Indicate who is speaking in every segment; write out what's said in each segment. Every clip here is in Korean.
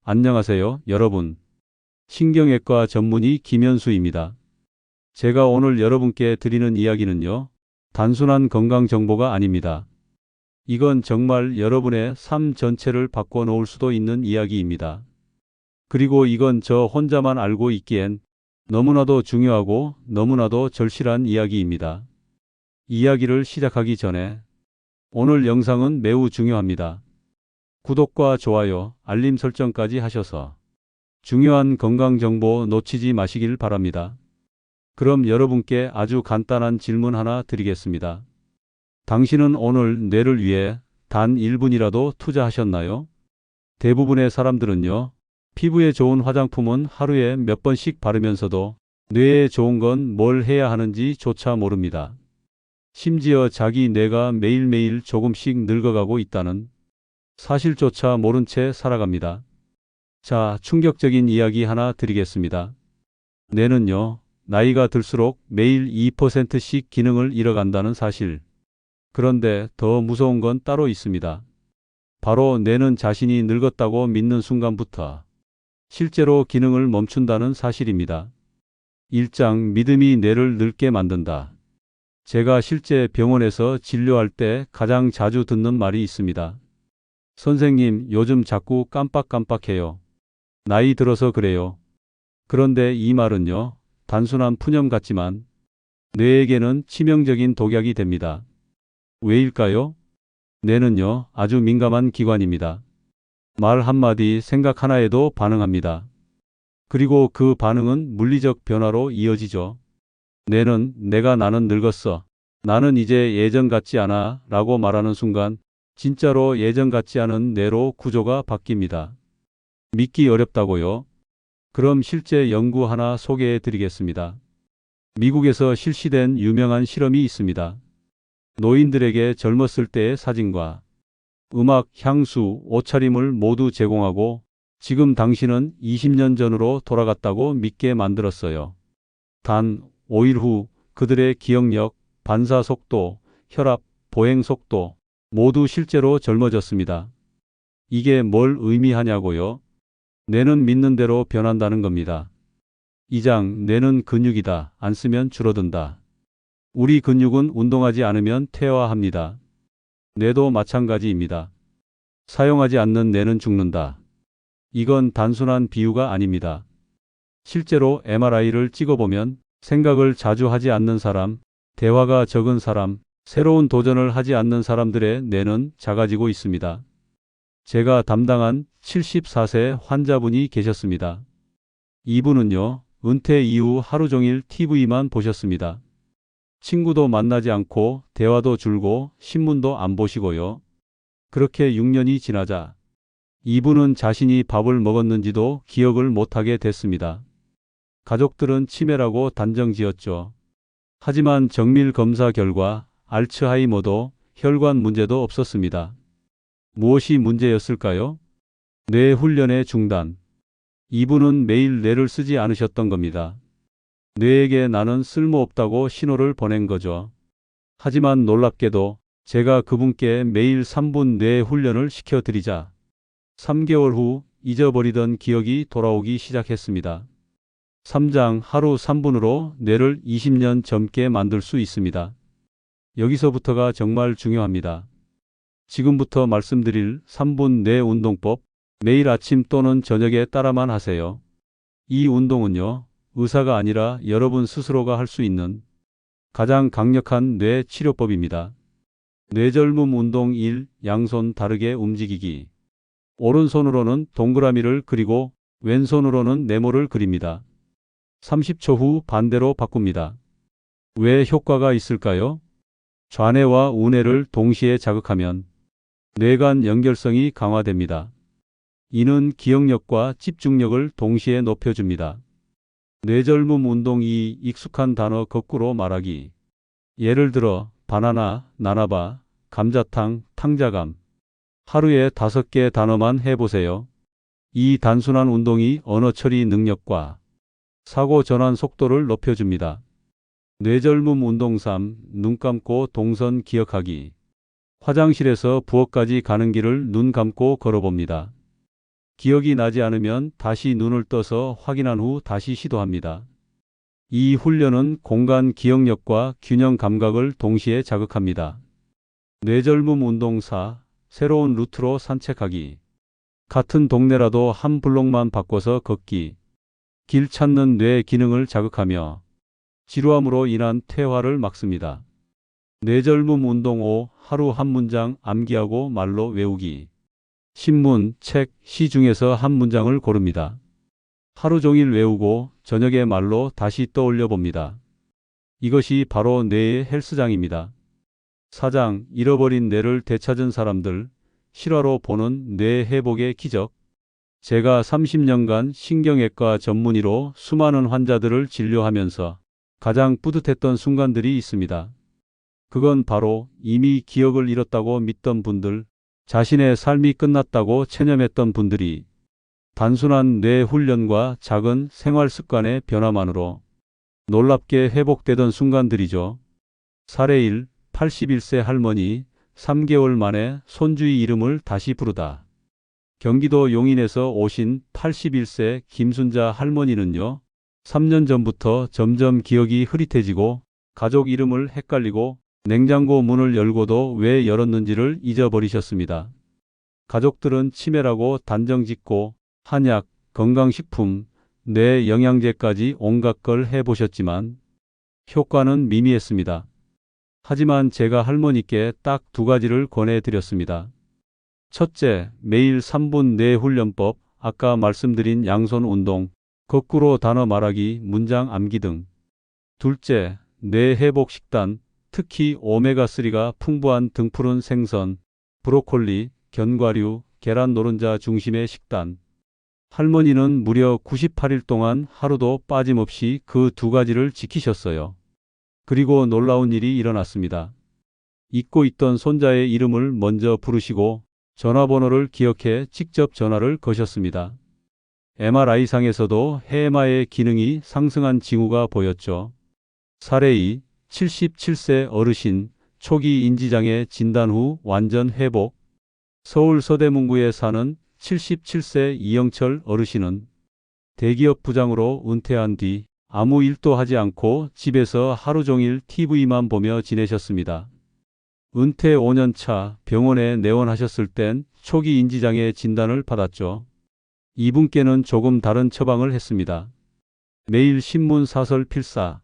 Speaker 1: 안녕하세요, 여러분. 신경외과 전문의 김현수입니다. 제가 오늘 여러분께 드리는 이야기는요, 단순한 건강 정보가 아닙니다. 이건 정말 여러분의 삶 전체를 바꿔놓을 수도 있는 이야기입니다. 그리고 이건 저 혼자만 알고 있기엔 너무나도 중요하고 너무나도 절실한 이야기입니다. 이야기를 시작하기 전에 오늘 영상은 매우 중요합니다. 구독과 좋아요, 알림 설정까지 하셔서 중요한 건강 정보 놓치지 마시길 바랍니다. 그럼 여러분께 아주 간단한 질문 하나 드리겠습니다. 당신은 오늘 뇌를 위해 단 1분이라도 투자하셨나요? 대부분의 사람들은요, 피부에 좋은 화장품은 하루에 몇 번씩 바르면서도 뇌에 좋은 건 뭘 해야 하는지조차 모릅니다. 심지어 자기 뇌가 매일매일 조금씩 늙어가고 있다는 사실조차 모른 채 살아갑니다. 자, 충격적인 이야기 하나 드리겠습니다. 뇌는요, 나이가 들수록 매일 2%씩 기능을 잃어간다는 사실. 그런데 더 무서운 건 따로 있습니다. 바로 뇌는 자신이 늙었다고 믿는 순간부터 실제로 기능을 멈춘다는 사실입니다. 1장 믿음이 뇌를 늙게 만든다. 제가 실제 병원에서 진료할 때 가장 자주 듣는 말이 있습니다. 선생님, 요즘 자꾸 깜빡깜빡해요. 나이 들어서 그래요. 그런데 이 말은요, 단순한 푸념 같지만 뇌에게는 치명적인 독약이 됩니다. 왜일까요? 뇌는요, 아주 민감한 기관입니다. 말 한마디, 생각 하나에도 반응합니다. 그리고 그 반응은 물리적 변화로 이어지죠. 뇌는 나는 늙었어. 나는 이제 예전 같지 않아 라고 말하는 순간 진짜로 예전 같지 않은 뇌로 구조가 바뀝니다. 믿기 어렵다고요? 그럼 실제 연구 하나 소개해 드리겠습니다. 미국에서 실시된 유명한 실험이 있습니다. 노인들에게 젊었을 때의 사진과 음악, 향수, 옷차림을 모두 제공하고 지금 당신은 20년 전으로 돌아갔다고 믿게 만들었어요. 단 5일 후 그들의 기억력, 반사 속도, 혈압, 보행 속도 모두 실제로 젊어졌습니다. 이게 뭘 의미하냐고요? 뇌는 믿는 대로 변한다는 겁니다. 2장 뇌는 근육이다. 안 쓰면 줄어든다. 우리 근육은 운동하지 않으면 퇴화합니다. 뇌도 마찬가지입니다. 사용하지 않는 뇌는 죽는다. 이건 단순한 비유가 아닙니다. 실제로 MRI를 찍어보면 생각을 자주 하지 않는 사람, 대화가 적은 사람, 새로운 도전을 하지 않는 사람들의 뇌는 작아지고 있습니다. 제가 담당한 74세 환자분이 계셨습니다. 이분은요, 은퇴 이후 하루 종일 TV만 보셨습니다. 친구도 만나지 않고 대화도 줄고 신문도 안 보시고요. 그렇게 6년이 지나자 이분은 자신이 밥을 먹었는지도 기억을 못하게 됐습니다. 가족들은 치매라고 단정 지었죠. 하지만 정밀 검사 결과 알츠하이머도 혈관 문제도 없었습니다. 무엇이 문제였을까요? 뇌 훈련의 중단. 이분은 매일 뇌를 쓰지 않으셨던 겁니다. 뇌에게 나는 쓸모없다고 신호를 보낸 거죠. 하지만 놀랍게도 제가 그분께 매일 3분 뇌 훈련을 시켜드리자 3개월 후 잊어버리던 기억이 돌아오기 시작했습니다. 3장 하루 3분으로 뇌를 20년 젊게 만들 수 있습니다. 여기서부터가 정말 중요합니다. 지금부터 말씀드릴 3분 뇌 운동법, 매일 아침 또는 저녁에 따라만 하세요. 이 운동은요, 의사가 아니라 여러분 스스로가 할 수 있는 가장 강력한 뇌 치료법입니다. 뇌절문 운동 1. 양손 다르게 움직이기. 오른손으로는 동그라미를 그리고 왼손으로는 네모를 그립니다. 30초 후 반대로 바꿉니다. 왜 효과가 있을까요? 좌뇌와 우뇌를 동시에 자극하면 뇌간 연결성이 강화됩니다. 이는 기억력과 집중력을 동시에 높여줍니다. 뇌절문 운동 2. 익숙한 단어 거꾸로 말하기. 예를 들어 바나나, 나나바, 감자탕, 탕자감. 하루에 5개 단어만 해보세요. 이 단순한 운동이 언어 처리 능력과 사고 전환 속도를 높여줍니다. 뇌절문 운동 3. 눈 감고 동선 기억하기. 화장실에서 부엌까지 가는 길을 눈 감고 걸어봅니다. 기억이 나지 않으면 다시 눈을 떠서 확인한 후 다시 시도합니다. 이 훈련은 공간 기억력과 균형 감각을 동시에 자극합니다. 뇌절문 운동 4. 새로운 루트로 산책하기. 같은 동네라도 한 블록만 바꿔서 걷기. 길 찾는 뇌 기능을 자극하며 지루함으로 인한 퇴화를 막습니다. 뇌절문 운동 5. 하루 한 문장 암기하고 말로 외우기. 신문, 책, 시 중에서 한 문장을 고릅니다. 하루 종일 외우고 저녁에 말로 다시 떠올려 봅니다. 이것이 바로 뇌의 헬스장입니다. 4장. 잃어버린 뇌를 되찾은 사람들. 실화로 보는 뇌 회복의 기적. 제가 30년간 신경외과 전문의로 수많은 환자들을 진료하면서 가장 뿌듯했던 순간들이 있습니다. 그건 바로 이미 기억을 잃었다고 믿던 분들, 자신의 삶이 끝났다고 체념했던 분들이 단순한 뇌 훈련과 작은 생활 습관의 변화만으로 놀랍게 회복되던 순간들이죠. 사례 1. 81세 할머니, 3개월 만에 손주의 이름을 다시 부르다. 경기도 용인에서 오신 81세 김순자 할머니는요, 3년 전부터 점점 기억이 흐릿해지고 가족 이름을 헷갈리고 냉장고 문을 열고도 왜 열었는지를 잊어버리셨습니다. 가족들은 치매라고 단정 짓고 한약, 건강식품, 뇌 영양제까지 온갖 걸 해보셨지만 효과는 미미했습니다. 하지만 제가 할머니께 딱 2가지를 권해드렸습니다. 첫째, 매일 3분 뇌 훈련법, 아까 말씀드린 양손 운동, 거꾸로 단어 말하기, 문장 암기 등. 둘째, 뇌 회복 식단, 특히 오메가3가 풍부한 등푸른 생선, 브로콜리, 견과류, 계란 노른자 중심의 식단. 할머니는 무려 98일 동안 하루도 빠짐없이 그 2가지를 지키셨어요. 그리고 놀라운 일이 일어났습니다. 잊고 있던 손자의 이름을 먼저 부르시고 전화번호를 기억해 직접 전화를 거셨습니다. MRI상에서도 해마의 기능이 상승한 징후가 보였죠. 사례 2. 77세 어르신, 초기 인지장애 진단 후 완전 회복. 서울 서대문구에 사는 77세 이영철 어르신은 대기업 부장으로 은퇴한 뒤 아무 일도 하지 않고 집에서 하루 종일 TV만 보며 지내셨습니다. 은퇴 5년 차 병원에 내원하셨을 땐 초기 인지장애 진단을 받았죠. 이분께는 조금 다른 처방을 했습니다. 매일 신문 사설 필사,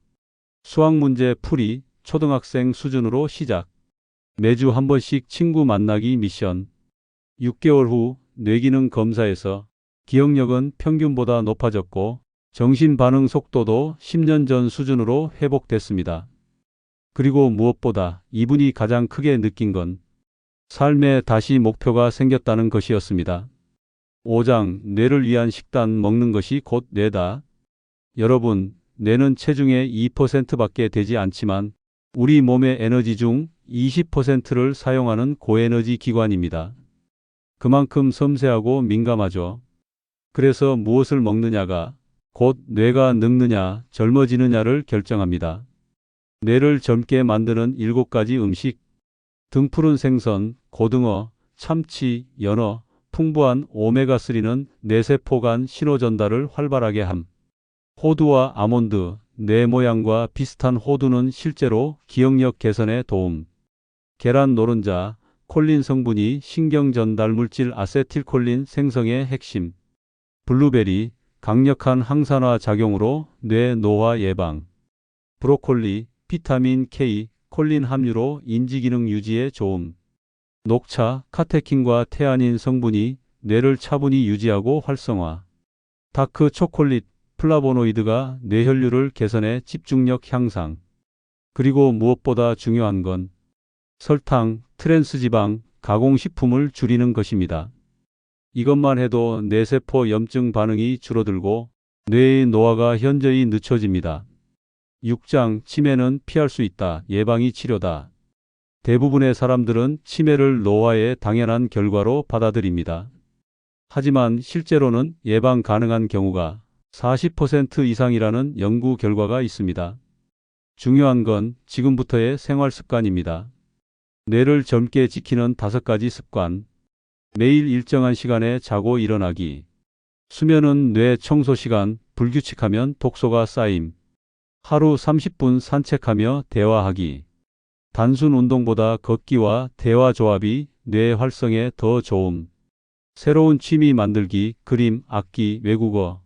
Speaker 1: 수학 문제 풀이, 초등학생 수준으로 시작. 매주 한 번씩 친구 만나기 미션. 6개월 후 뇌기능 검사에서 기억력은 평균보다 높아졌고 정신 반응 속도도 10년 전 수준으로 회복됐습니다. 그리고 무엇보다 이분이 가장 크게 느낀 건 삶에 다시 목표가 생겼다는 것이었습니다. 5장. 뇌를 위한 식단, 먹는 것이 곧 뇌다. 여러분, 뇌는 체중의 2%밖에 되지 않지만 우리 몸의 에너지 중 20%를 사용하는 고에너지 기관입니다. 그만큼 섬세하고 민감하죠. 그래서 무엇을 먹느냐가 곧 뇌가 늙느냐, 젊어지느냐를 결정합니다. 뇌를 젊게 만드는 7가지 음식. 등푸른 생선, 고등어, 참치, 연어, 풍부한 오메가3는 뇌세포 간 신호 전달을 활발하게 함. 호두와 아몬드, 뇌 모양과 비슷한 호두는 실제로 기억력 개선에 도움. 계란 노른자, 콜린 성분이 신경 전달 물질 아세틸콜린 생성의 핵심. 블루베리, 강력한 항산화 작용으로 뇌 노화 예방. 브로콜리, 비타민 K, 콜린 함유로 인지기능 유지에 좋음. 녹차, 카테킨과 테아닌 성분이 뇌를 차분히 유지하고 활성화. 다크 초콜릿, 플라보노이드가 뇌혈류를 개선해 집중력 향상. 그리고 무엇보다 중요한 건 설탕, 트랜스지방, 가공식품을 줄이는 것입니다. 이것만 해도 뇌세포 염증 반응이 줄어들고 뇌의 노화가 현저히 늦춰집니다. 6장. 치매는 피할 수 있다. 예방이 치료다. 대부분의 사람들은 치매를 노화의 당연한 결과로 받아들입니다. 하지만 실제로는 예방 가능한 경우가 40% 이상이라는 연구 결과가 있습니다. 중요한 건 지금부터의 생활 습관입니다. 뇌를 젊게 지키는 5가지 습관. 매일 일정한 시간에 자고 일어나기. 수면은 뇌 청소 시간, 불규칙하면 독소가 쌓임. 하루 30분 산책하며 대화하기. 단순 운동보다 걷기와 대화 조합이 뇌 활성에 더 좋음. 새로운 취미 만들기, 그림, 악기, 외국어.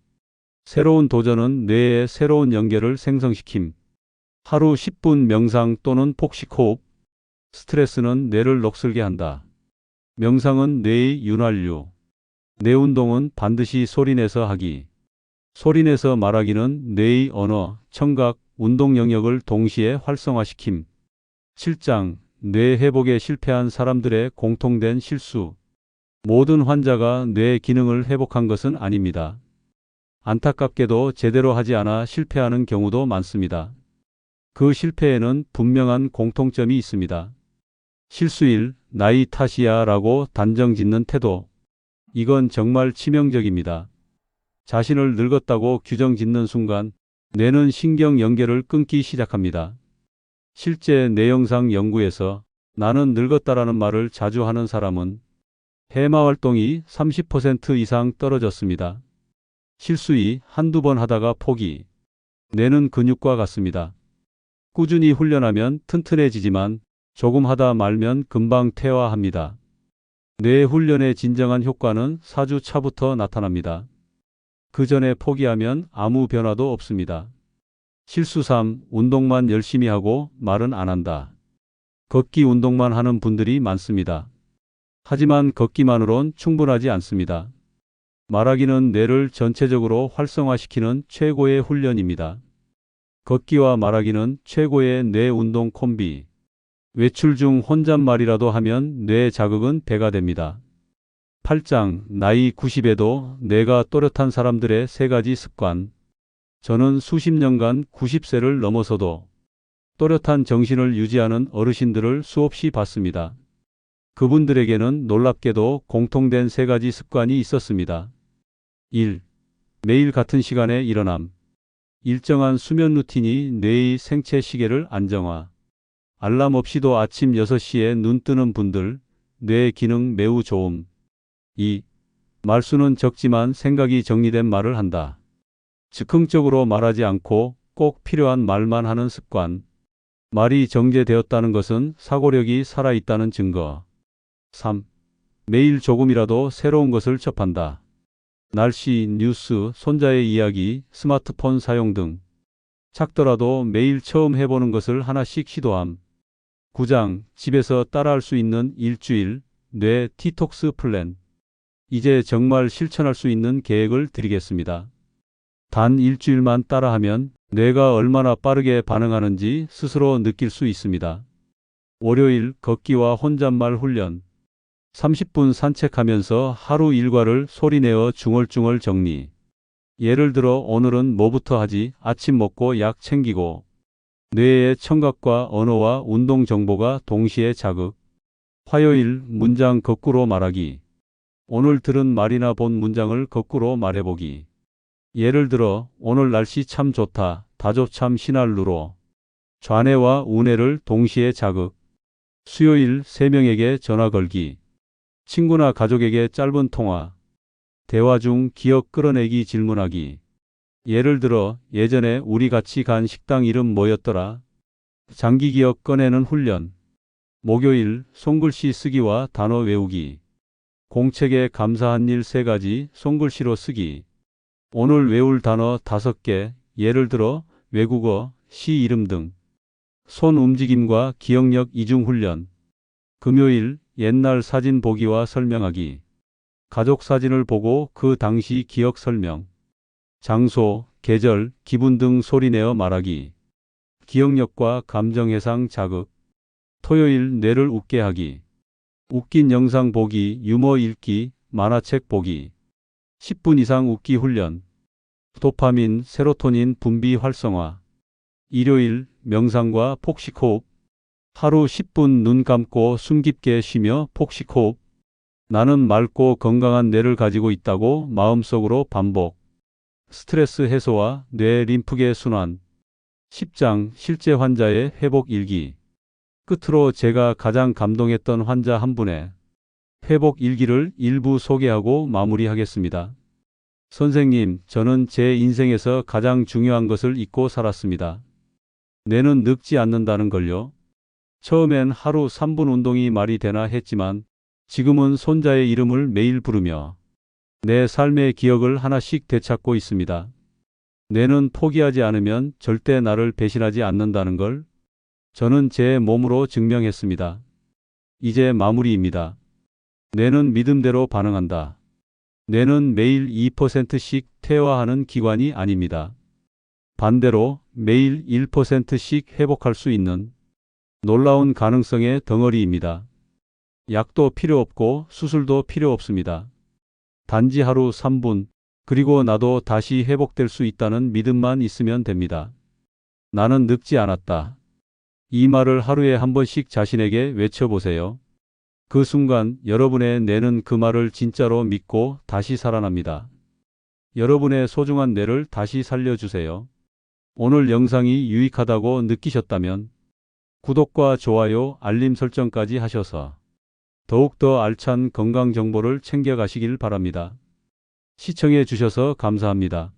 Speaker 1: 새로운 도전은 뇌의 새로운 연결을 생성시킴. 하루 10분 명상 또는 폭식 호흡. 스트레스는 뇌를 녹슬게 한다. 명상은 뇌의 윤활유. 뇌 운동은 반드시 소리내서 하기. 소리내서 말하기는 뇌의 언어, 청각, 운동 영역을 동시에 활성화시킴. 7장 뇌 회복에 실패한 사람들의 공통된 실수. 모든 환자가 뇌 기능을 회복한 것은 아닙니다. 안타깝게도 제대로 하지 않아 실패하는 경우도 많습니다. 그 실패에는 분명한 공통점이 있습니다. 실수 1. 나이 탓이야 라고 단정 짓는 태도. 이건 정말 치명적입니다. 자신을 늙었다고 규정 짓는 순간 뇌는 신경 연결을 끊기 시작합니다. 실제 뇌영상 연구에서 나는 늙었다라는 말을 자주 하는 사람은 해마 활동이 30% 이상 떨어졌습니다. 실수 2. 한두 번 하다가 포기. 뇌는 근육과 같습니다. 꾸준히 훈련하면 튼튼해지지만 조금 하다 말면 금방 퇴화합니다. 뇌 훈련의 진정한 효과는 4주 차부터 나타납니다. 그 전에 포기하면 아무 변화도 없습니다. 실수 3. 운동만 열심히 하고 말은 안 한다. 걷기 운동만 하는 분들이 많습니다. 하지만 걷기만으론 충분하지 않습니다. 말하기는 뇌를 전체적으로 활성화시키는 최고의 훈련입니다. 걷기와 말하기는 최고의 뇌 운동 콤비. 외출 중 혼잣말이라도 하면 뇌 자극은 배가 됩니다. 8장 나이 90에도 뇌가 또렷한 사람들의 3가지 습관. 저는 수십 년간 90세를 넘어서도 또렷한 정신을 유지하는 어르신들을 수없이 봤습니다. 그분들에게는 놀랍게도 공통된 3가지 습관이 있었습니다. 1. 매일 같은 시간에 일어남. 일정한 수면 루틴이 뇌의 생체 시계를 안정화. 알람 없이도 아침 6시에 눈 뜨는 분들, 뇌 기능 매우 좋음. 2. 말수는 적지만 생각이 정리된 말을 한다. 즉흥적으로 말하지 않고 꼭 필요한 말만 하는 습관. 말이 정제되었다는 것은 사고력이 살아있다는 증거. 3. 매일 조금이라도 새로운 것을 접한다. 날씨, 뉴스, 손자의 이야기, 스마트폰 사용 등. 작더라도 매일 처음 해보는 것을 하나씩 시도함. 9장 집에서 따라할 수 있는 일주일 뇌 디톡스 플랜. 이제 정말 실천할 수 있는 계획을 드리겠습니다. 단 일주일만 따라하면 뇌가 얼마나 빠르게 반응하는지 스스로 느낄 수 있습니다. 월요일 걷기와 혼잣말 훈련. 30분 산책하면서 하루 일과를 소리내어 중얼중얼 정리. 예를 들어 오늘은 뭐부터 하지? 아침 먹고 약 챙기고. 뇌의 청각과 언어와 운동 정보가 동시에 자극. 화요일 문장 거꾸로 말하기. 오늘 들은 말이나 본 문장을 거꾸로 말해보기. 예를 들어 오늘 날씨 참 좋다. 다조참 신할루로. 좌뇌와 우뇌를 동시에 자극. 수요일 3명에게 전화 걸기. 친구나 가족에게 짧은 통화. 대화 중 기억 끌어내기 질문하기. 예를 들어 예전에 우리 같이 간 식당 이름 뭐였더라? 장기 기억 꺼내는 훈련. 목요일 손글씨 쓰기와 단어 외우기. 공책에 감사한 일 3가지 손글씨로 쓰기. 오늘 외울 단어 5개, 예를 들어 외국어, 시 이름 등. 손 움직임과 기억력 이중 훈련. 금요일 옛날 사진 보기와 설명하기. 가족 사진을 보고 그 당시 기억 설명. 장소, 계절, 기분 등 소리내어 말하기. 기억력과 감정 해상 자극. 토요일 뇌를 웃게 하기. 웃긴 영상 보기, 유머 읽기, 만화책 보기. 10분 이상 웃기 훈련. 도파민, 세로토닌 분비 활성화. 일요일 명상과 폭식 호흡. 하루 10분 눈 감고 숨 깊게 쉬며 폭식 호흡. 나는 맑고 건강한 뇌를 가지고 있다고 마음속으로 반복. 스트레스 해소와 뇌 림프계 순환. 10장 실제 환자의 회복 일기. 끝으로 제가 가장 감동했던 환자 한 분의 회복 일기를 일부 소개하고 마무리하겠습니다. 선생님, 저는 제 인생에서 가장 중요한 것을 잊고 살았습니다. 뇌는 늙지 않는다는 걸요. 처음엔 하루 3분 운동이 말이 되나 했지만 지금은 손자의 이름을 매일 부르며 내 삶의 기억을 하나씩 되찾고 있습니다. 뇌는 포기하지 않으면 절대 나를 배신하지 않는다는 걸 저는 제 몸으로 증명했습니다. 이제 마무리입니다. 뇌는 믿음대로 반응한다. 뇌는 매일 2%씩 퇴화하는 기관이 아닙니다. 반대로 매일 1%씩 회복할 수 있는 놀라운 가능성의 덩어리입니다. 약도 필요 없고 수술도 필요 없습니다. 단지 하루 3분, 그리고 나도 다시 회복될 수 있다는 믿음만 있으면 됩니다. 나는 늙지 않았다. 이 말을 하루에 한 번씩 자신에게 외쳐보세요. 그 순간 여러분의 뇌는 그 말을 진짜로 믿고 다시 살아납니다. 여러분의 소중한 뇌를 다시 살려주세요. 오늘 영상이 유익하다고 느끼셨다면 구독과 좋아요, 알림 설정까지 하셔서 더욱더 알찬 건강 정보를 챙겨가시길 바랍니다. 시청해 주셔서 감사합니다.